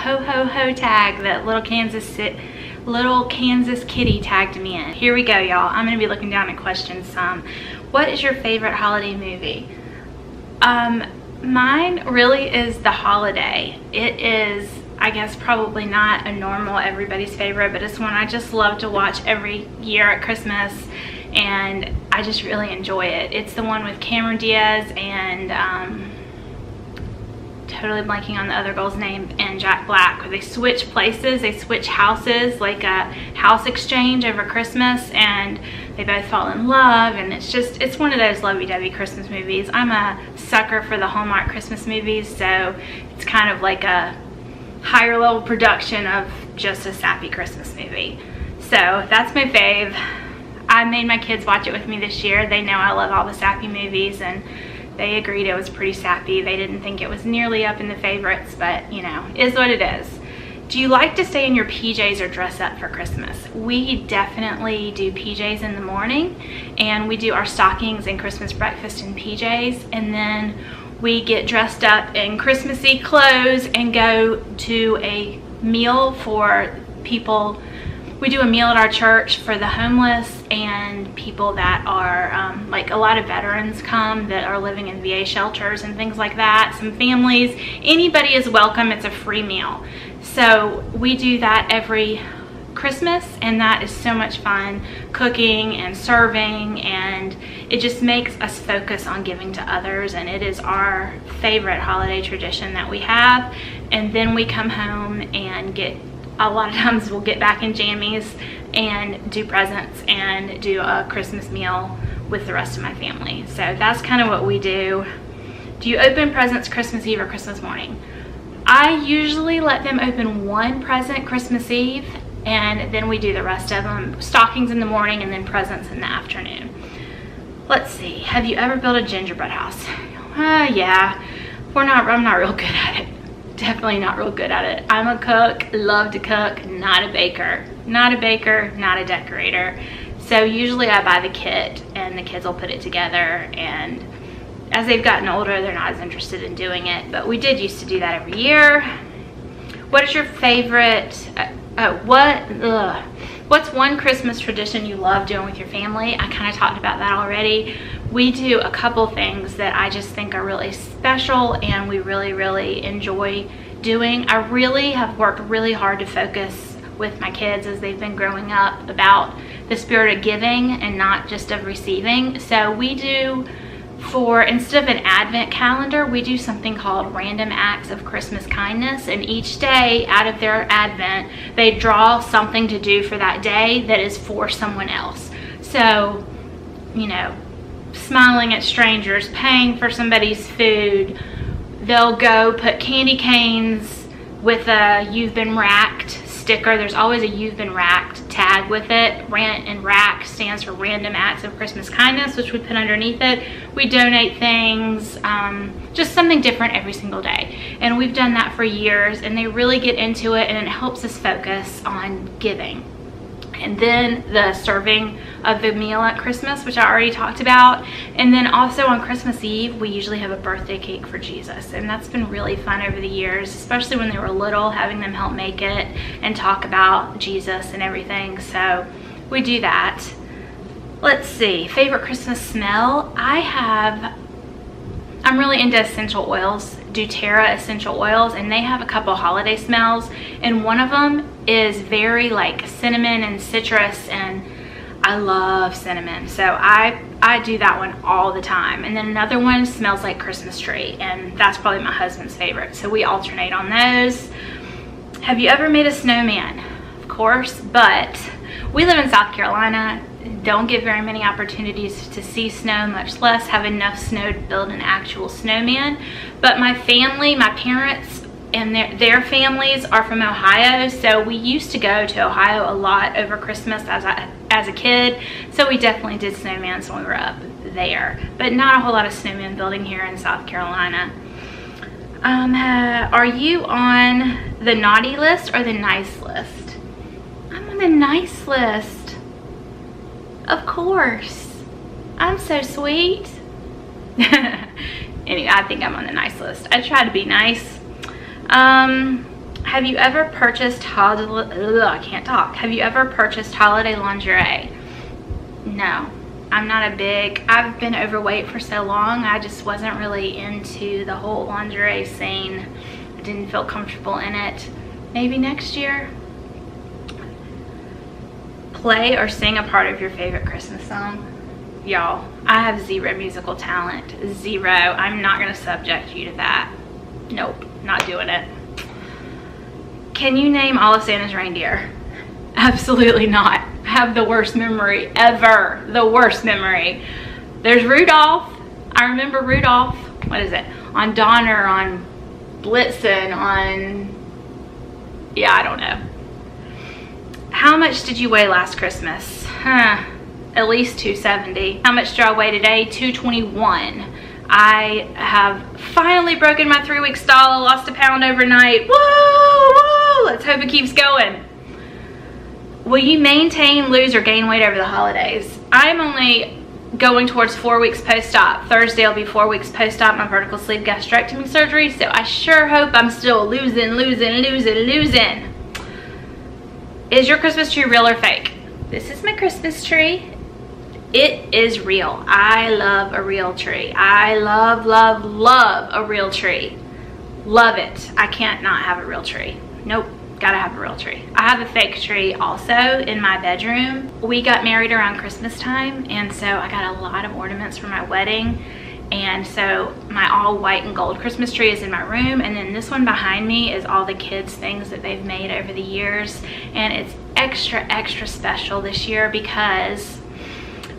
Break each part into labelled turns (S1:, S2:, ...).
S1: ho ho ho tag that little Kansas Kitty tagged me in. Here we go, y'all. I'm gonna be looking down at questions some. What is your favorite holiday movie? Mine really is The Holiday. It is, I guess, probably not a normal everybody's favorite, but it's one I just love to watch every year at Christmas, and I just really enjoy it. It's the one with Cameron Diaz and totally blanking on the other girl's name, and Jack Black, where they switch places, they switch houses, like a house exchange over Christmas, and they both fall in love, and it's one of those lovey-dovey Christmas movies. I'm a sucker for the Hallmark Christmas movies, so it's kind of like a higher level production of just a sappy Christmas movie. So that's my fave. I made my kids watch it with me this year. They know I love all the sappy movies, and they agreed it was pretty sappy. They didn't think it was nearly up in the favorites, but you know, is what it is. Do you like to stay in your PJs or dress up for Christmas? We definitely do PJs in the morning, and we do our stockings and Christmas breakfast in PJs, and then we get dressed up in Christmassy clothes and go to a meal for people. We do a meal at our church for the homeless and people that are, like a lot of veterans come that are living in VA shelters and things like that. Some families, anybody is welcome. It's a free meal. So we do that every Christmas, and that is so much fun, cooking and serving, and it just makes us focus on giving to others, and it is our favorite holiday tradition that we have. And then we come home and a lot of times we'll get back in jammies and do presents and do a Christmas meal with the rest of my family. So that's kind of what we do. Do you open presents Christmas Eve or Christmas morning? I usually let them open one present Christmas Eve, and then we do the rest of them, stockings in the morning and then presents in the afternoon. Let's see, have you ever built a gingerbread house? Yeah, I'm not real good at it. Definitely not real good at it. I'm a cook, love to cook, not a baker. Not a baker, not a decorator. So usually I buy the kit and the kids will put it together, and as they've gotten older, they're not as interested in doing it, but we did used to do that every year. What is your favorite, what's one Christmas tradition you love doing with your family? I kind of talked about that already. We do a couple things that I just think are really special and we really, really enjoy doing. I really have worked really hard to focus with my kids as they've been growing up about the spirit of giving and not just of receiving. So we do, instead of an advent calendar, we do something called random acts of Christmas kindness, and each day out of their advent they draw something to do for that day that is for someone else. So, you know, smiling at strangers, paying for somebody's food, they'll go put candy canes with a "you've been racked" sticker. There's always a "you've been racked" tag with it. Rant and rack stands for random acts of Christmas kindness, which we put underneath it. We donate things, just something different every single day, and we've done that for years, and they really get into it, and it helps us focus on giving. And then the serving of the meal at Christmas, which I already talked about. And then also on Christmas Eve, we usually have a birthday cake for Jesus. And that's been really fun over the years, especially when they were little, having them help make it and talk about Jesus and everything. So we do that. Let's see, favorite Christmas smell? I'm really into essential oils, doTERRA essential oils, and they have a couple holiday smells, and one of them is very like cinnamon and citrus, and I love cinnamon, so I do that one all the time. And then another one smells like Christmas tree, and that's probably my husband's favorite, so we alternate on those. Have you ever made a snowman? Of course, but we live in South Carolina, don't get very many opportunities to see snow, much less have enough snow to build an actual snowman. But my family, my parents and their families are from Ohio, so we used to go to Ohio a lot over Christmas as a kid, so we definitely did snowmans when we were up there, but not a whole lot of snowman building here in South Carolina. Are you on the naughty list or the nice list? I'm on the nice list. Of course. I'm so sweet. Anyway, I think I'm on the nice list. I try to be nice. Have you ever purchased Have you ever purchased holiday lingerie? No. I've been overweight for so long, I just wasn't really into the whole lingerie scene. I didn't feel comfortable in it. Maybe next year. Play or sing a part of your favorite Christmas song. Y'all, I have zero musical talent. Zero. I'm not gonna subject you to that. Nope, not doing it. Can you name all of Santa's reindeer? Absolutely not. I have the worst memory ever. The worst memory. There's Rudolph. I remember Rudolph. What is it? On Donner, on Blitzen, on... yeah, I don't know. How much did you weigh last Christmas? At least 270. How much do I weigh today? 221. I have finally broken my 3-week stall. I lost a pound overnight. Whoa, whoa, let's hope it keeps going. Will you maintain, lose, or gain weight over the holidays? I'm only going towards 4 weeks post-op. Thursday will be 4 weeks post-op my vertical sleeve gastrectomy surgery, so I sure hope I'm still losing. Is your Christmas tree real or fake? This is my Christmas tree. It is real. I love a real tree. I love, love, love a real tree. Love it. I can't not have a real tree. Nope, gotta have a real tree. I have a fake tree also in my bedroom. We got married around Christmas time, and so I got a lot of ornaments for my wedding. And so my all white and gold Christmas tree is in my room, and then this one behind me is all the kids' things that they've made over the years. And it's extra special this year because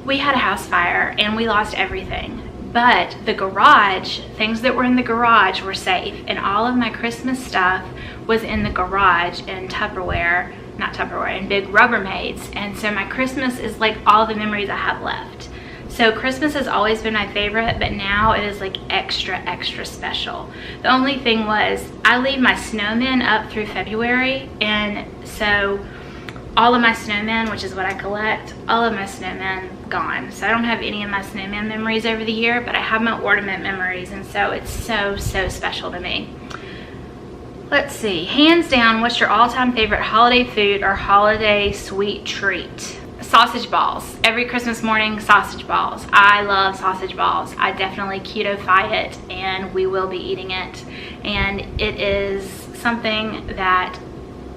S1: we had a house fire and we lost everything. But the garage, things that were in the garage were safe, and all of my Christmas stuff was in the garage in Tupperware, not Tupperware, in big Rubbermaids. And so my Christmas is like all the memories I have left. So Christmas has always been my favorite, but now it is like extra special. The only thing was I leave my snowmen up through February, and so all of my snowmen, which is what I collect, all of my snowmen gone. So I don't have any of my snowman memories over the year, but I have my ornament memories, and so it's so special to me. Let's see, hands down, what's your all-time favorite holiday food or holiday sweet treat? Sausage balls. Every Christmas morning, sausage balls. I love sausage balls. I definitely keto-fy it, and we will be eating it. And it is something that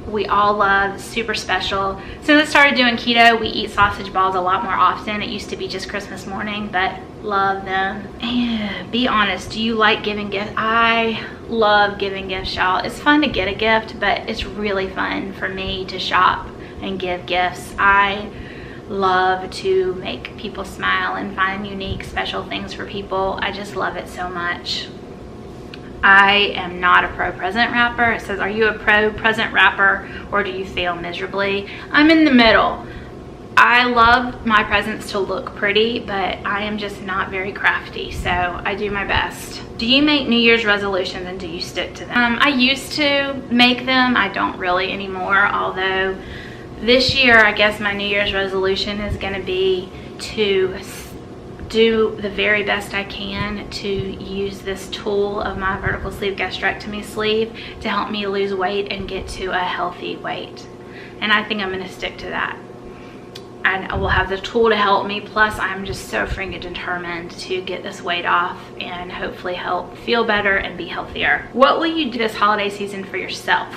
S1: we all love, super special. Since I started doing keto, we eat sausage balls a lot more often. It used to be just Christmas morning, but love them. And be honest, do you like giving gifts? I love giving gifts, y'all. It's fun to get a gift, but it's really fun for me to shop and give gifts. I love to make people smile and find unique, special things for people. I just love it so much. I am not a pro present wrapper. It says, are you a pro present wrapper or do you fail miserably? I'm in the middle. I love my presents to look pretty, but I am just not very crafty, so I do my best. Do you make New Year's resolutions and do you stick to them? I used to make them. I don't really anymore, although this year, I guess my New Year's resolution is going to be to do the very best I can to use this tool of my vertical sleeve gastrectomy sleeve to help me lose weight and get to a healthy weight. And I think I'm going to stick to that. And I will have the tool to help me, plus I'm just so freaking determined to get this weight off and hopefully help feel better and be healthier. What will you do this holiday season for yourself?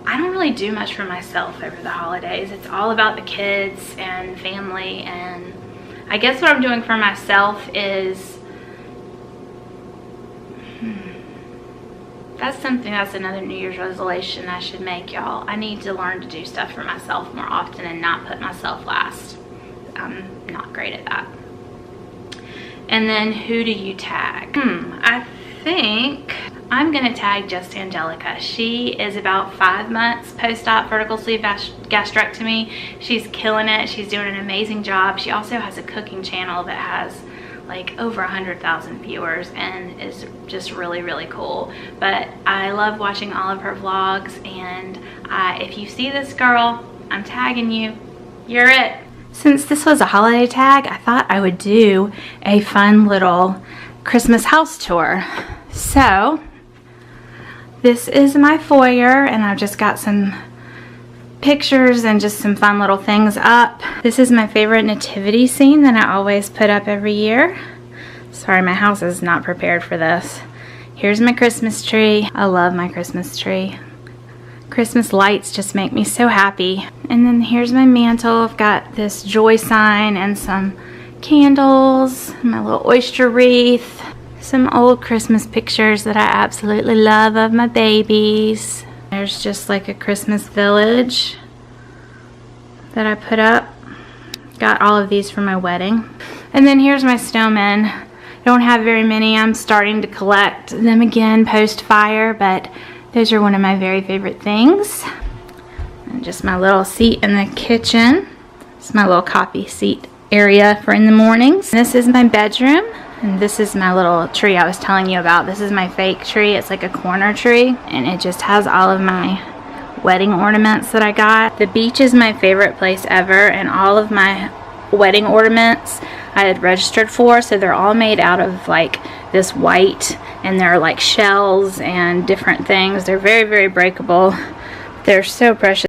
S1: I don't really do much for myself over the holidays. It's all about the kids and family, and I guess what I'm doing for myself is, that's another New Year's resolution I should make, y'all. I need to learn to do stuff for myself more often and not put myself last. I'm not great at that. And then who do you tag? I think I'm gonna tag just Angelica. She is about 5 months post-op vertical sleeve gastrectomy. She's killing it. She's doing an amazing job. She also has a cooking channel that has like over 100,000 viewers and is just really cool. But I love watching all of her vlogs, and if you see this girl, I'm tagging you. You're it. Since this was a holiday tag, I thought I would do a fun little Christmas house tour. So This is my foyer, and I've just got some pictures and just some fun little things up. This is my favorite nativity scene that I always put up every year. Sorry, my house is not prepared for this. Here's my Christmas tree. I love my Christmas tree. Christmas lights just make me so happy. And then here's my mantle. I've got this joy sign and some candles, my little oyster wreath, some old Christmas pictures that I absolutely love of my babies. There's just like a Christmas village that I put up. Got all of these for my wedding. And then here's my snowmen. I don't have very many. I'm starting to collect them again post-fire, but those are one of my very favorite things. And just my little seat in the kitchen. It's my little coffee seat area for in the mornings. This is my bedroom. And this is my little tree I was telling you about. This is my fake tree. It's like a corner tree, and it just has all of my wedding ornaments that I got. The beach is my favorite place ever, and all of my wedding ornaments I had registered for, so they're all made out of like this white, and they're like shells and different things. They're very, very breakable. They're so precious.